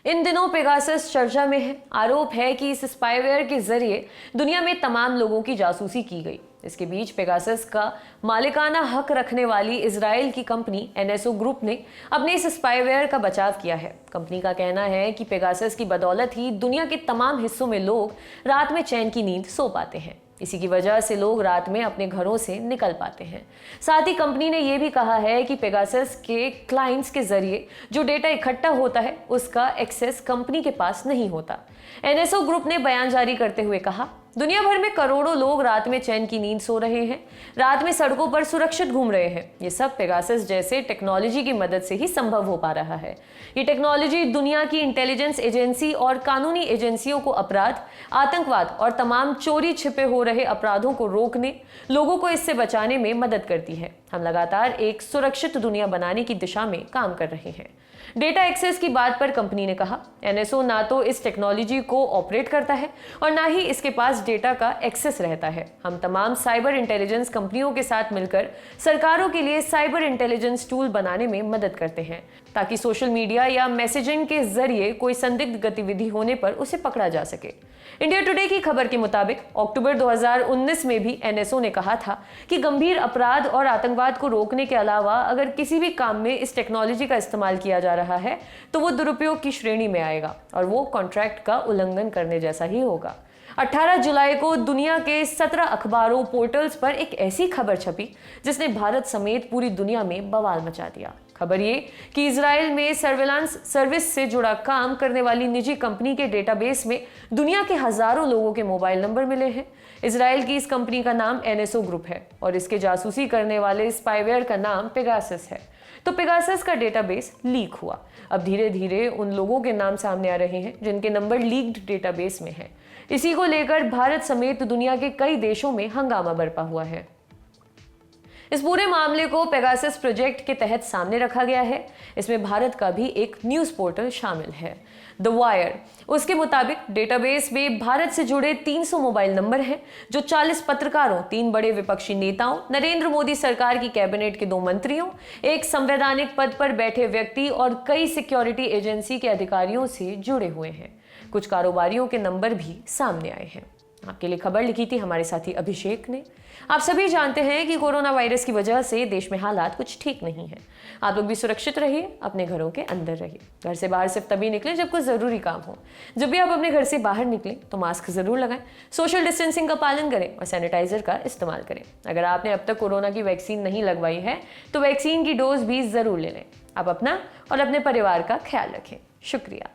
इन दिनों पेगासस चर्चा में है। आरोप है कि इस स्पाईवेयर के जरिए दुनिया में तमाम लोगों की जासूसी की गई। इसके बीच पेगासस का मालिकाना हक रखने वाली इजराइल की कंपनी एनएसओ ग्रुप ने अपने इस स्पाईवेयर का बचाव किया है। कंपनी का कहना है कि पेगासस की बदौलत ही दुनिया के तमाम हिस्सों में लोग रात में चैन की नींद सो पाते हैं। इसी की वजह से लोग रात में अपने घरों से निकल पाते हैं। साथ ही कंपनी ने यह भी कहा है कि पेगासस के क्लाइंट्स के जरिए जो डेटा इकट्ठा होता है उसका एक्सेस कंपनी के पास नहीं होता। एनएसओ ग्रुप ने बयान जारी करते हुए कहा, दुनिया भर में करोड़ों लोग रात में चैन की नींद सो रहे हैं, रात में सड़कों पर सुरक्षित घूम रहे हैं। ये सब पेगासस जैसे टेक्नोलॉजी की मदद से ही संभव हो पा रहा है। ये टेक्नोलॉजी दुनिया की इंटेलिजेंस एजेंसी और कानूनी एजेंसियों को अपराध, आतंकवाद और तमाम चोरी छिपे हो रहे अपराधों को रोकने, लोगों को इससे बचाने में मदद करती है। हम लगातार एक सुरक्षित दुनिया बनाने की दिशा में काम कर रहे हैं। डेटा एक्सेस की बात पर कंपनी ने कहा, एनएसओ ना तो इस टेक्नोलॉजी को ऑपरेट करता है और ना ही इसके पास डेटा का एक्सेस रहता है। हम तमाम साइबर इंटेलिजेंस कंपनियों के साथ मिलकर सरकारों के लिए साइबर इंटेलिजेंस टूल बनाने में मदद करते हैं ताकि सोशल मीडिया या मैसेजिंग के जरिए कोई संदिग्ध गतिविधि होने पर उसे पकड़ा जा सके। इंडिया टुडे की खबर के मुताबिक अक्टूबर 2019 में भी एनएसओ ने कहा था कि गंभीर अपराध और आतंकवाद को रोकने के अलावा अगर किसी भी काम में इस टेक्नोलॉजी का इस्तेमाल किया जा रहा है तो वो दुरुपयोग की श्रेणी में आएगा और वो कॉन्ट्रैक्ट का उल्लंघन करने जैसा ही होगा। 18 जुलाई को दुनिया के 17 अखबारों पोर्टल्स पर एक ऐसी खबर छपी जिसने भारत समेत पूरी दुनिया में बवाल मचा दिया। खबर ये कि इजराइल में सर्विलांस सर्विस से जुड़ा काम करने वाली निजी कंपनी के डेटाबेस में दुनिया के हजारों लोगों के मोबाइल नंबर मिले हैं। इजराइल की इस कंपनी का नाम एनएसओ ग्रुप है और इसके जासूसी करने वाले स्पाईवेयर का नाम पेगासस है। तो पेगासस का डेटाबेस लीक हुआ। अब धीरे धीरे उन लोगों के नाम सामने आ रहे हैं जिनके नंबर लीक्ड डेटाबेस में है। इसी को लेकर भारत समेत दुनिया के कई देशों में हंगामा बरपा हुआ है। इस पूरे मामले को पेगासस प्रोजेक्ट के तहत सामने रखा गया है। इसमें भारत का भी एक न्यूज पोर्टल शामिल है, द वायर। उसके मुताबिक डेटाबेस में भारत से जुड़े 300 मोबाइल नंबर हैं जो 40 पत्रकारों, 3 बड़े विपक्षी नेताओं, नरेंद्र मोदी सरकार की कैबिनेट के 2 मंत्रियों, एक संवैधानिक पद पर बैठे व्यक्ति और कई सिक्योरिटी एजेंसी के अधिकारियों से जुड़े हुए हैं। कुछ कारोबारियों के नंबर भी सामने आए हैं। आपके लिए खबर लिखी थी हमारे साथी अभिषेक ने। आप सभी जानते हैं कि कोरोना वायरस की वजह से देश में हालात कुछ ठीक नहीं है। आप लोग भी सुरक्षित रहिए, अपने घरों के अंदर रहिए। घर से बाहर सिर्फ तभी निकलें जब कोई जरूरी काम हो। जब भी आप अपने घर से बाहर निकलें तो मास्क जरूर लगाएं, सोशल डिस्टेंसिंग का पालन करें और सैनिटाइजर का इस्तेमाल करें। अगर आपने अब तक कोरोना की वैक्सीन नहीं लगवाई है तो वैक्सीन की डोज भी जरूर ले लें। आप अपना और अपने परिवार का ख्याल रखें। शुक्रिया।